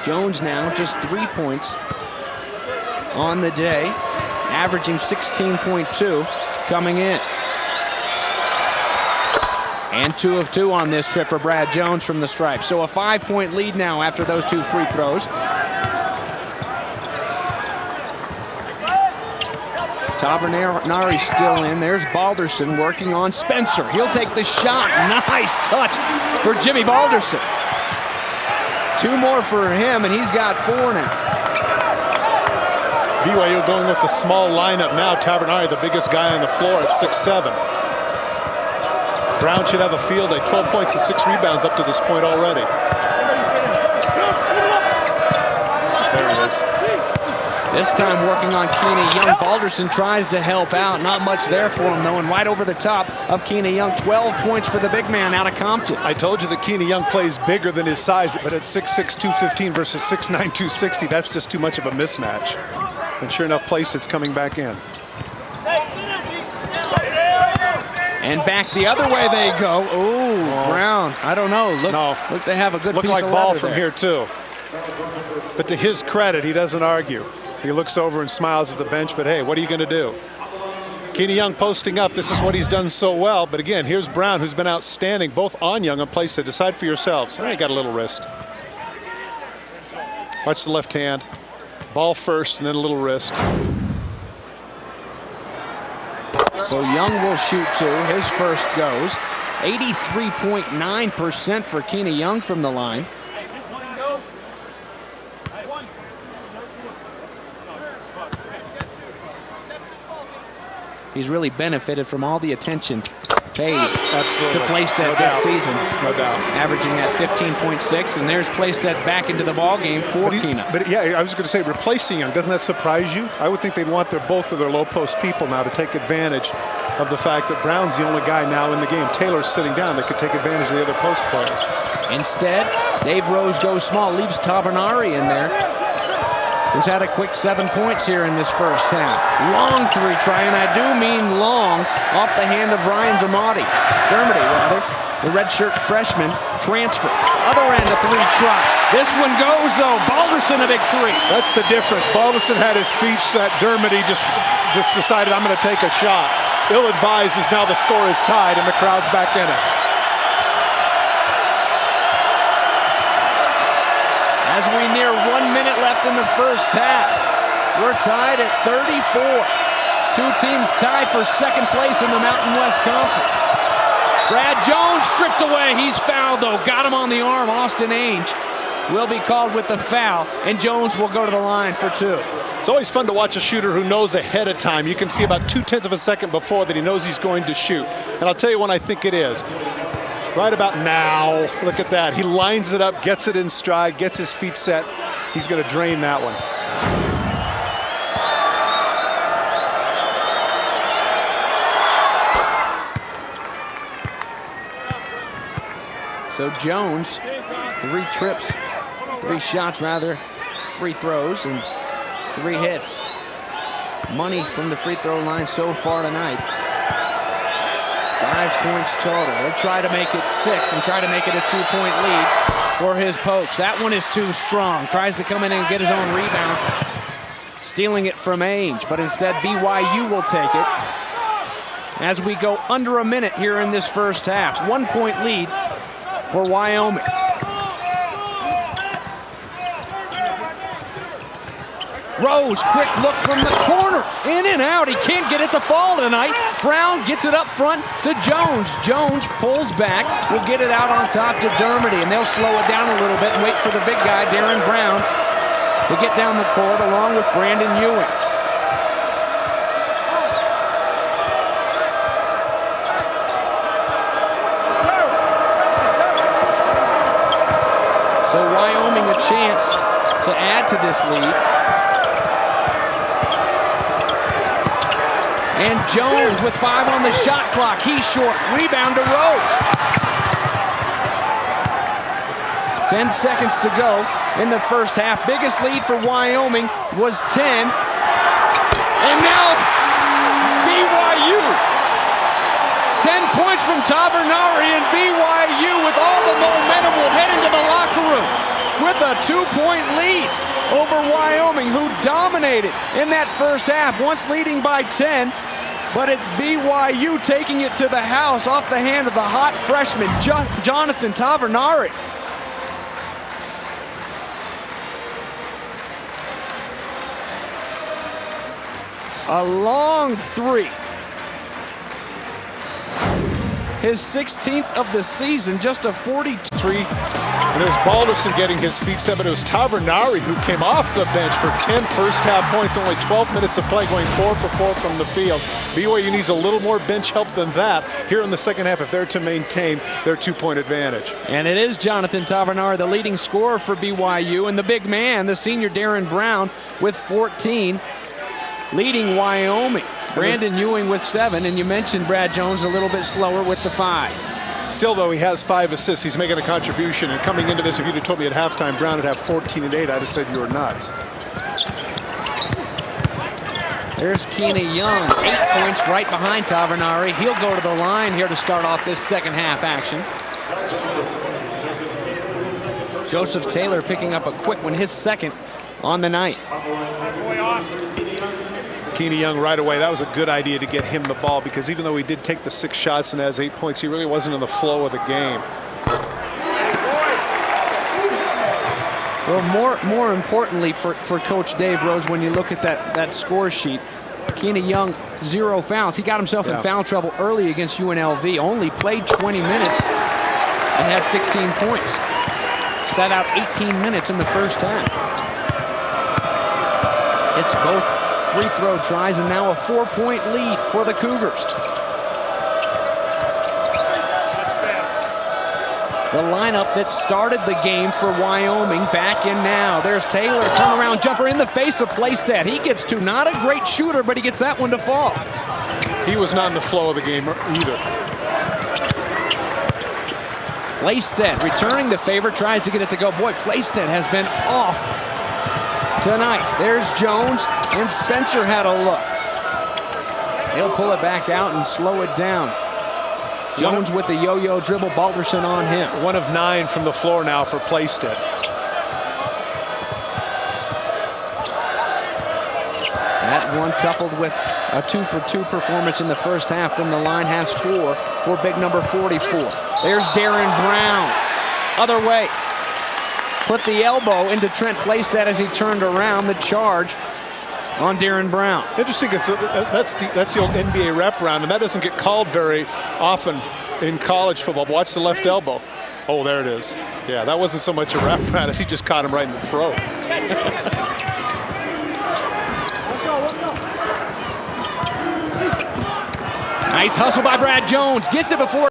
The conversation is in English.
Jones now just 3 points on the day, averaging 16.2 coming in. And 2 of 2 on this trip for Brad Jones from the stripe. So a 5-point lead now after those 2 free throws. Tavernari still in. There's Balderson working on Spencer. He'll take the shot. Nice touch for Jimmy Balderson. 2 more for him, and he's got 4 now. BYU going with the small lineup now. Tavernari, the biggest guy on the floor at 6'7". Brown should have a field day. 12 points and 6 rebounds up to this point already. There he is. This time working on Keena Young. Balderson tries to help out. Not much there for him, though, and right over the top of Keena Young. 12 points for the big man out of Compton. I told you that Keena Young plays bigger than his size, but at 6'6", 215 versus 6'9", 260, that's just too much of a mismatch. And sure enough, placed, it's coming back in. And back the other way they go. Ooh, Brown. I don't know. Look, they have a good piece like of ball leather from there. here, too. But to his credit, he doesn't argue. He looks over and smiles at the bench, but hey, what are you going to do? Keena Young posting up. This is what he's done so well. But again, here's Brown, who's been outstanding, both on Young and place. Decide for yourselves. He got a little wrist. Watch the left hand. Ball first, and then a little wrist. So Young will shoot 2. His first goes. 83.9% for Keena Young from the line. He's really benefited from all the attention paid to Plaisted this season. No doubt. Averaging at 15.6, and there's Plaisted back into the ball game for Keena. But yeah, I was going to say replacing Young. Doesn't that surprise you? I would think they'd want both of their low post people now to take advantage of the fact that Brown's the only guy now in the game. Taylor's sitting down. They could take advantage of the other post player. Instead, Dave Rose goes small, leaves Tavernari in there, who's had a quick 7 points here in this first half. Long 3 try, and I do mean long, off the hand of Ryan Dermody, the redshirt freshman transfer. Other end, a 3 try. This one goes, though. Balderson, a big 3. That's the difference. Balderson had his feet set. Dermody just decided, I'm going to take a shot. Ill-advised as now the score is tied, and the crowd's back in it. As we near 1 minute left in the first half, we're tied at 34. 2 teams tied for second place in the Mountain West Conference. Brad Jones stripped away. He's fouled, though. Got him on the arm. Austin Ainge will be called with the foul, and Jones will go to the line for 2. It's always fun to watch a shooter who knows ahead of time. You can see about 0.2 of a second before that he knows he's going to shoot. And I'll tell you when I think it is. Right about now. Look at that. He lines it up, gets it in stride, gets his feet set. He's going to drain that one. So Jones, 3 trips, 3 shots rather, free throws, and 3 hits. Money from the free throw line so far tonight. 5 points total. He'll try to make it 6 and try to make it a 2-point lead for his Pokes. That one is too strong. Tries to come in and get his own rebound. Stealing it from Ainge, but instead BYU will take it. As we go under a minute here in this first half. 1-point lead for Wyoming. Rose, quick look from the corner. In and out. He can't get it to fall tonight. Brown gets it up front to Jones. Jones pulls back. Will get it out on top to Dermody, and they'll slow it down a little bit and wait for the big guy, Darren Brown, to get down the court along with Brandon Ewing. So Wyoming a chance to add to this lead. And Jones with 5 on the shot clock. He's short. Rebound to Rose. 10 seconds to go in the first half. Biggest lead for Wyoming was 10. And now BYU. 10 points from Tavernari, and BYU with all the momentum will head into the locker room with a 2-point lead over Wyoming, who dominated in that first half, once leading by 10. But it's BYU taking it to the house off the hand of the hot freshman, Jonathan Tavernari. A long three. His 16th of the season, just a 43. And there's Balderson getting his feet set, but it was Tavernari who came off the bench for 10 first-half points, only 12 minutes of play, going 4 for 4 from the field. BYU needs a little more bench help than that here in the second half if they're to maintain their 2-point advantage. And it is Jonathan Tavernari, the leading scorer for BYU, and the big man, the senior Darren Brown, with 14, leading Wyoming. Brandon Ewing with 7, and you mentioned Brad Jones a little bit slower with the 5. Still, though, he has 5 assists. He's making a contribution. And coming into this, if you'd have told me at halftime Brown would have 14 and 8, I'd have said you were nuts. There's Keena Young, 8 points right behind Tavernari. He'll go to the line here to start off this second half action. Joseph Taylor picking up a quick one, his second on the night. Keena Young right away, that was a good idea to get him the ball, because even though he did take the 6 shots and has 8 points, he really wasn't in the flow of the game. Well, more importantly for Coach Dave Rose, when you look at that score sheet, Keena Young, 0 fouls. He got himself in foul trouble early against UNLV, only played 20 minutes and had 16 points. Sat out 18 minutes in the first half. It's both free throw tries, and now a 4-point lead for the Cougars. The lineup that started the game for Wyoming back in now. There's Taylor, turnaround jumper in the face of Plaisted. He gets 2, not a great shooter, but he gets that one to fall. He was not in the flow of the game either. Plaisted returning the favor, tries to get it to go. Boy, Plaisted has been off tonight. There's Jones, and Spencer had a look. He'll pull it back out and slow it down. Jones with the yo-yo dribble, Balderson on him. 1 of 9 from the floor now for Plaisted. That one, coupled with a 2-for-2 performance in the first half from the line, has 4 for big number 44. There's Darren Brown. Other way. Put the elbow into Trent Plaisted as he turned around. The charge on Darren Brown. Interesting, that's the old NBA rep round, and that doesn't get called very often in college football. Watch the left elbow. Oh, there it is. Yeah, that wasn't so much a rep round as he just caught him right in the throat. Nice hustle by Brad Jones. Gets it before